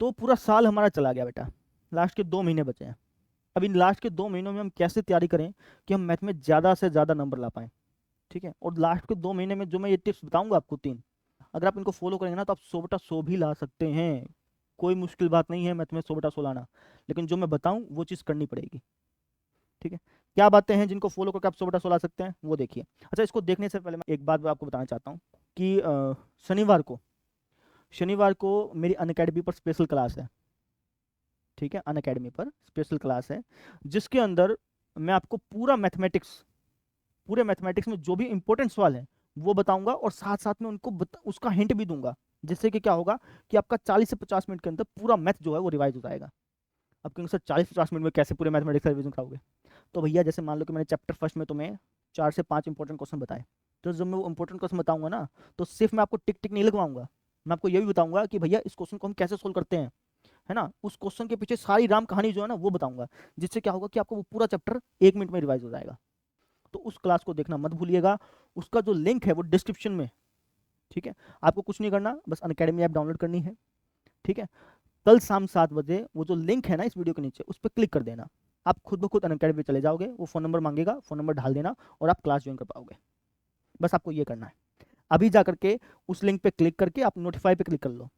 तो पूरा साल हमारा चला गया बेटा, लास्ट के 2 महीने बचे हैं। अब इन लास्ट के 2 महीनों में हम कैसे तैयारी करें कि हम मैथ में ज़्यादा से ज़्यादा नंबर ला पाएँ, ठीक है। और लास्ट के 2 महीने में जो मैं ये टिप्स बताऊंगा आपको 3, अगर आप इनको फॉलो करेंगे ना तो आप 100 बटा 100 भी ला सकते हैं। कोई मुश्किल बात नहीं है मैथ में 100 बटा 100 लाना, लेकिन जो मैं बताऊं वो चीज़ करनी पड़ेगी, ठीक है। क्या बातें हैं जिनको फॉलो करके आप 100 बटा 100 ला सकते हैं वो देखिए। अच्छा, इसको देखने से पहले मैं एक बात आपको बताना चाहता हूँ कि शनिवार को मेरी अनअकैडमी पर स्पेशल क्लास है, ठीक है। अनअकैडमी पर स्पेशल क्लास है जिसके अंदर मैं आपको पूरे मैथमेटिक्स में जो भी इंपॉर्टेंट सवाल है वो बताऊंगा, और साथ साथ में उनको उसका हिंट भी दूंगा, जिससे कि क्या होगा कि आपका 40 से 50 मिनट के अंदर पूरा मैथ जो है वो रिवाइज हो जाएगा। अब कहेंगे सर 40-50 मिनट में कैसे पूरे मैथमेटिक्स का रिवीजन कराओगे? तो भैया जैसे मान लो कि मैंने चैप्टर फर्स्ट में तुम्हें 4 से 5 इंपॉर्टेंट क्वेश्चन बताए, तो जब मैं वो इंपॉर्टेंट क्वेश्चन बताऊंगा ना, तो सिर्फ मैं आपको टिक टिक नहीं लगवाऊंगा, मैं आपको ये भी बताऊंगा कि भैया इस क्वेश्चन को हम कैसे सोल्व करते हैं, है ना। उस क्वेश्चन के पीछे सारी राम कहानी जो है ना वो बताऊंगा, जिससे क्या होगा कि आपको वो पूरा चैप्टर 1 मिनट में रिवाइज हो जाएगा। तो उस क्लास को देखना मत भूलिएगा, उसका जो लिंक है वो डिस्क्रिप्शन में, ठीक है। आपको कुछ नहीं करना, बस अनअकैडमी ऐप डाउनलोड करनी है, ठीक है। कल शाम 7 बजे वो जो लिंक है ना इस वीडियो के नीचे, उस पर क्लिक कर देना, आप खुद ब खुद अनअकैडमी पे चले जाओगे, वो फ़ोन नंबर मांगेगा, फ़ोन नंबर डाल देना और आप क्लास ज्वाइन कर पाओगे। बस आपको ये करना है, अभी जा करके उस लिंक पे क्लिक करके आप नोटिफाई पे क्लिक कर लो,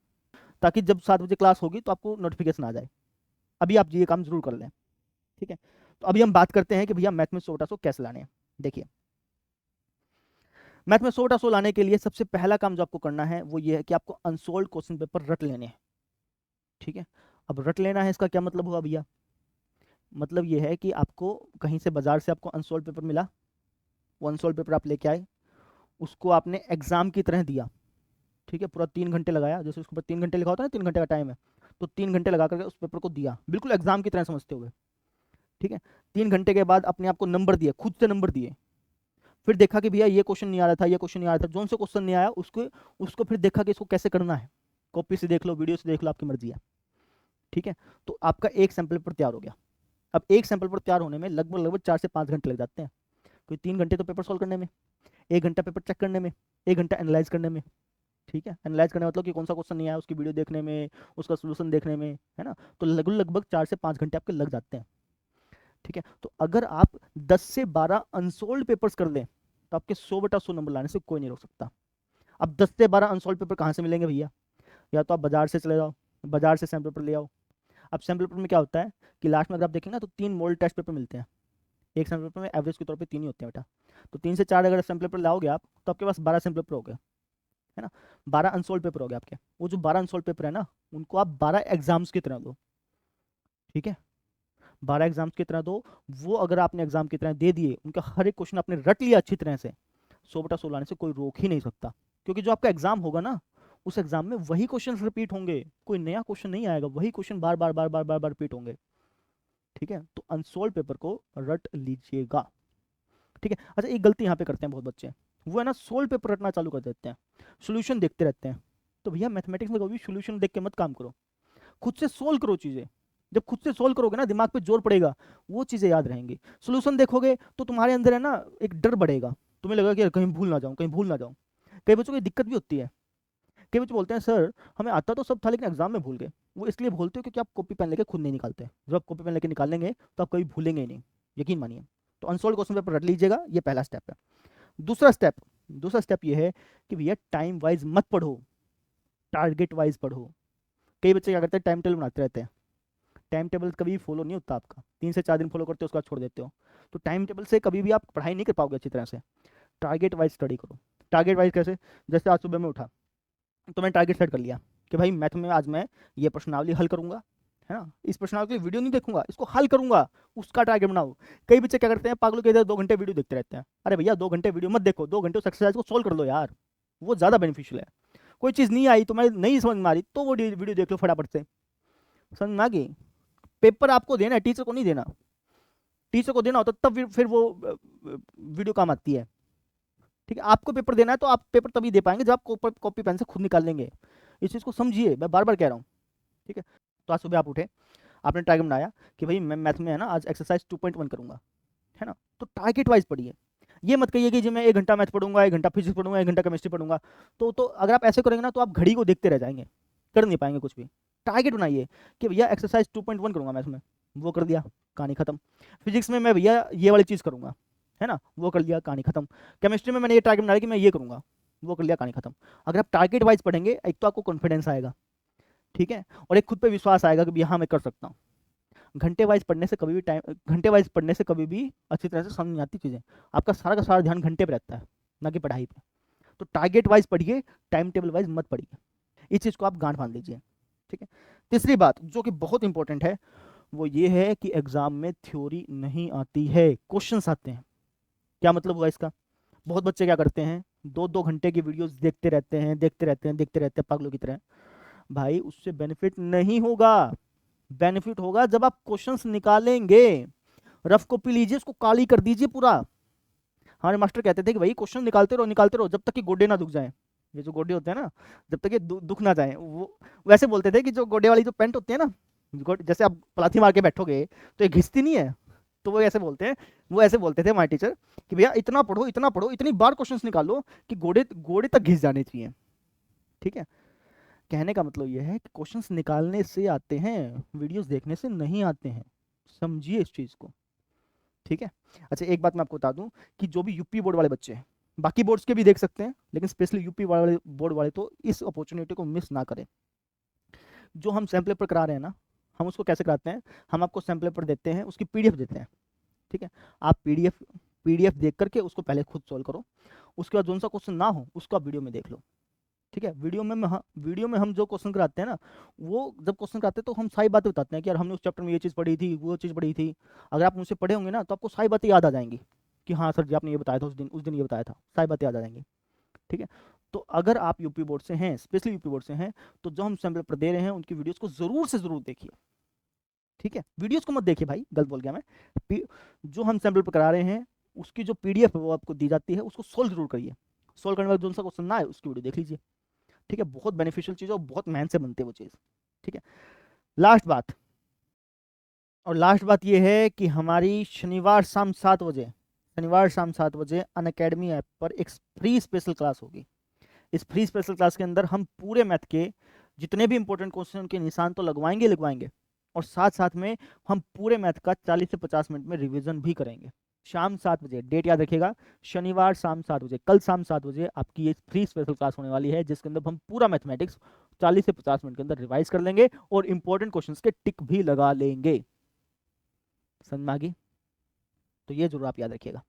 ताकि जब 7 बजे क्लास होगी तो आपको नोटिफिकेशन आ जाए। अभी आप ये काम जरूर कर लें, ठीक है। तो अभी हम बात करते हैं कि भैया मैथ में 100 बटा 100 कैसे लाने हैं। देखिए, मैथ में 100 बटा 100 लाने के लिए सबसे पहला काम जो आपको करना है वो ये है कि आपको अनसोल्ड क्वेश्चन पेपर रट लेने हैं, ठीक है। अब रट लेना है, इसका क्या मतलब हुआ भैया? मतलब ये है कि आपको कहीं से बाजार से आपको अनसोल्ड पेपर मिला, वो अनसोल्ड पेपर आप लेके आए, उसको आपने एग्जाम की तरह दिया, ठीक है। पूरा 3 घंटे लगाया, जैसे उसके ऊपर 3 घंटे लिखा होता है ना, 3 घंटे का टाइम है, तो 3 घंटे लगा करके उस पेपर को दिया, बिल्कुल एग्जाम की तरह समझते हुए, ठीक है। 3 घंटे के बाद अपने आप को नंबर दिए, खुद से नंबर दिए, फिर देखा कि भैया ये क्वेश्चन नहीं आ रहा था, ये क्वेश्चन नहीं आ रहा था, जोन से क्वेश्चन नहीं आया उसको उसको फिर देखा कि इसको कैसे करना है, कॉपी से देख लो, वीडियो से देख लो, आपकी मर्जी है, ठीक है। तो आपका एक सैंपल पेपर तैयार हो गया। अब एक सैंपल पेपर तैयार होने में लगभग लगभग 4 से 5 घंटे लग जाते हैं, कोई 3 घंटे तो पेपर सॉल्व करने में, 1 घंटा पेपर चेक करने में, 1 घंटा एनालाइज करने में, ठीक है। एनालाइज करने मतलब कि कौन सा क्वेश्चन नहीं आया उसकी वीडियो देखने में, उसका सोल्यूशन देखने में, है ना। तो लगभग लगभग 4 से 5 घंटे आपके लग जाते हैं, ठीक है। तो अगर आप 10 से 12 अनसोल्ड पेपर्स कर लें तो आपके 100 बटा 100 नंबर लाने से कोई नहीं रोक सकता। अब 10 से 12 अनसोल्ड पेपर कहाँ से मिलेंगे भैया? या तो आप बाजार से चले जाओ, बाजार से सैम्पल पेपर ले आओ। अब सैम्पल पेपर में क्या होता है कि लास्ट में अगर आप देखेंगे ना तो 3 मॉडल टेस्ट पेपर मिलते हैं, एक सैम्पल पेपर में एवरेज के तौर पे 3 ही होते हैं बेटा। तो 3 से 4 अगर सैम्पल पेपर लाओगे आप तो आपके पास 12 सैम्पल पेपर हो गए, है ना। 12 अनसोल्ड पेपर हो गए आपके। वो जो 12 अनसोल्ड पेपर है ना, उनको आप 12 एग्जाम्स की तरह दो, ठीक है। 12 एग्जाम्स की तरह दो। वो अगर आपने एग्जाम की तरह दे दिए, उनका हर एक क्वेश्चन आपने रट लिया अच्छी तरह से, 100 बटा 100 लाने से कोई रोक ही नहीं सकता। क्योंकि जो आपका एग्जाम होगा ना, उस एग्जाम में वही क्वेश्चन रिपीट होंगे, कोई नया क्वेश्चन नहीं आएगा, वही क्वेश्चन बार बार बार बार बार बार रिपीट होंगे, ठीक है। तो अनसोल्व पेपर को रट लीजिएगा, ठीक है। अच्छा, एक गलती यहाँ पे करते हैं बहुत बच्चे, वो है ना सोल्व पेपर रटना चालू कर देते हैं, सोल्यूशन देखते रहते हैं। तो भैया मैथमेटिक्स में कभी सोल्यूशन देख के मत काम करो, खुद से सोल्व करो चीजें। जब खुद से सोल्व करोगे ना, दिमाग पे जोर पड़ेगा, वो चीजें याद रहेंगी। सोल्यूशन देखोगे तो तुम्हारे अंदर है ना एक डर बढ़ेगा, तुम्हें लगेगा कि यार कहीं भूल ना जाऊं, कहीं भूल ना जाऊं। कई बच्चों को दिक्कत भी होती है, कई बच्चे बोलते हैं सर हमें आता तो सब था लेकिन एग्जाम में भूल गए। वो इसलिए भूलते हो क्योंकि आप कॉपी पेन लेके खुद नहीं निकालते। जब आप कॉपी पेन लेके निकालेंगे तो आप कभी भूलेंगे ही नहीं, यकीन मानिए। तो अनसोल्व क्वेश्चन पेपर रट लीजिएगा, ये पहला स्टेप है। दूसरा स्टेप ये है कि भैया टाइम वाइज मत पढ़ो, टारगेट वाइज पढ़ो। कई बच्चे क्या करते हैं, टाइम टेबल बनाते रहते हैं, टाइम टेबल कभी फॉलो नहीं होता आपका, 3 से 4 दिन फॉलो करते हो उसके बाद छोड़ देते हो। तो टाइम टेबल से कभी भी आप पढ़ाई नहीं कर पाओगे अच्छी तरह से। टारगेट वाइज स्टडी करो। टारगेट वाइज कैसे? जैसे आज सुबह में उठा तो मैंने टारगेट सेट कर लिया कि भाई मैथ में आज मैं ये प्रश्नावली हल करूंगा, है ना। इस प्रश्नावली की वीडियो नहीं देखूंगा, इसको हल करूंगा, उसका टारगेट बनाओ। कई बच्चे क्या करते हैं, पागलों के इधर 2 घंटे वीडियो देखते रहते हैं। अरे भैया 2 घंटे वीडियो मत देखो, 2 घंटे उस एक्सरसाइज को सोल्व कर लो यार, वो ज़्यादा बेनिफिशियल है। कोई चीज़ नहीं आई, तुम्हें नहीं समझ में आ रही, तो वो वीडियो देख लो फटाफट से, समझ में आ गई। पेपर आपको देना है, टीचर को नहीं देना। टीचर को देना होता तब फिर वो वीडियो काम आती है, ठीक है। आपको पेपर देना है तो आप पेपर तभी दे पाएंगे जब आप कॉपी पेन से खुद निकाल लेंगे। इस चीज़ को समझिए, मैं बार बार कह रहा हूँ, ठीक है। तो आज सुबह आप उठे, आपने टारगेट बनाया कि भाई मैं मैथ में है ना आज एक्सरसाइज 2.1 करूंगा, है ना। तो टारगेट वाइज पढ़िए, ये मत कहिए कि जी मैं 1 घंटा मैथ पढ़ूंगा, 1 घंटा फिजिक्स पढ़ूंगा, 1 घंटा केमिस्ट्री पढ़ूंगा। तो अगर आप ऐसे करेंगे ना तो आप घड़ी को देखते रह जाएंगे, कर नहीं पाएंगे कुछ भी, टारगेट बनाइए कि भैया एक्सरसाइज 2.1 करूंगा मैं इसमें, वो कर दिया, कहानी खत्म। फिजिक्स में मैं भैया ये वाली चीज़ करूंगा, है ना, वो कर लिया, कहानी खत्म। केमिस्ट्री में मैंने ये टारगेट बनाया कि मैं ये करूंगा, वो कर लिया, कहानी खत्म। अगर आप टारगेट वाइज पढ़ेंगे, एक तो आपको कॉन्फिडेंस आएगा, ठीक है, और एक खुद पे विश्वास आएगा कि भैया हाँ मैं कर सकता हूँ। घंटे वाइज पढ़ने से कभी भी घंटे वाइज पढ़ने से कभी भी अच्छी तरह से समझ नहीं आती चीज़ें। आपका सारा का सारा ध्यान घंटे पे रहता है, ना कि पढ़ाई पे। तो टारगेट वाइज पढ़िए, टाइम टेबल वाइज मत पढ़िए। इस चीज़ को आप गांठ बांध लीजिए, ठीक है। तीसरी बात जो कि बहुत इंपॉर्टेंट है वो ये है कि एग्जाम में थ्योरी नहीं आती है, क्वेश्चंस आते हैं। क्या मतलब हुआ इसका? बहुत बच्चे क्या करते हैं, 2-2 घंटे की वीडियोस देखते रहते हैं, देखते रहते हैं पागलों की तरह। भाई उससे बेनिफिट नहीं होगा। बेनिफिट होगा जब आप क्वेश्चंस निकालेंगे। रफ कॉपी लीजिए, उसको काली कर दीजिए पूरा। हमारे मास्टर कहते थे कि भाई क्वेश्चन निकालते रहो जब तक कि गोडे ना दुख जाए। ये जो गोडे होते हैं ना, जब तक ये दुख ना जाए, वो वैसे बोलते थे कि जो गोडे वाली जो पेंट होती है ना, जैसे आप पलाथी मार के बैठोगे तो ये घिसती नहीं है, तो वो ऐसे बोलते हैं, वो ऐसे बोलते थे हमारे टीचर कि भैया इतना पढ़ो, इतना पढ़ो, इतनी बार क्वेश्चंस निकालो कि गोडे गोडे तक घिस जाने चाहिए, ठीक है। कहने का मतलब ये है कि क्वेश्चंस निकालने से आते हैं, वीडियोस देखने से नहीं आते हैं। समझिए इस चीज़ को, ठीक है। अच्छा एक बात मैं आपको बता दूं कि जो भी यूपी बोर्ड वाले बच्चे हैं, बाकी बोर्ड्स के भी देख सकते हैं, लेकिन स्पेशली यूपी वाले बोर्ड वाले तो इस अपॉर्चुनिटी को मिस ना करें। जो हम सैम्पल पेपर करा रहे हैं ना, हम उसको कैसे कराते हैं, हम आपको सैम्पल पेपर देते हैं, उसकी पीडीएफ देते हैं, ठीक है। आप पीडीएफ देख करके उसको पहले खुद सॉल्व करो, उसके बाद जो सा क्वेश्चन ना हो उसको आप वीडियो में देख लो, ठीक है। वीडियो में हम जो क्वेश्चन कराते हैं ना, वो जब क्वेश्चन कराते हैं तो हम सारी बातें बताते हैं कि यार हमने उस चैप्टर में ये चीज़ पढ़ी थी, वो चीज़ पढ़ी थी। अगर आप मुझसे पढ़े होंगे ना तो आपको सारी बातें याद आ जाएंगी कि हाँ सर जी आपने ये बताया था उस दिन ये बताया था, सारी बातें याद आ जाएंगी, ठीक है। तो अगर आप यूपी बोर्ड से हैं, स्पेशली यूपी बोर्ड से हैं, तो जो हम सैम्पल पेपर दे रहे हैं उनकी वीडियोस को जरूर से जरूर देखिए, ठीक है। वीडियोस को मत देखिए भाई, गलत बोल गया मैं। जो हम सैम्पल पेपर करा रहे हैं उसकी जो पीडीएफ है वो आपको दी जाती है, उसको सोल्व जरूर करिए। सोल्व करने के बाद जो सा क्वेश्चन ना है उसकी वीडियो देख लीजिए, ठीक है। बहुत बेनिफिशियल चीज़ है और बहुत मेहनत से बनती है वो चीज़, ठीक है। लास्ट बात, और लास्ट बात ये है कि हमारी शनिवार शाम 7 बजे अनअकैडमी ऐप पर एक फ्री स्पेशल क्लास होगी। इस फ्री स्पेशल क्लास के अंदर हम पूरे मैथ के जितने भी इंपॉर्टेंट क्वेश्चन उनके निशान तो लगवाएंगे, और साथ साथ में हम पूरे मैथ का 40 से 50 मिनट में रिवीजन भी करेंगे। शाम 7 बजे, डेट याद रखिएगा, शनिवार शाम 7 बजे, कल शाम 7 बजे आपकी ये फ्री स्पेशल क्लास होने वाली है, जिसके अंदर हम पूरा मैथमेटिक्स 40 से 50 मिनट के अंदर रिवाइज कर लेंगे और इंपॉर्टेंट क्वेश्चंस के टिक भी लगा लेंगे। समझ में आ गई? तो ये जरूर आप याद रखिएगा।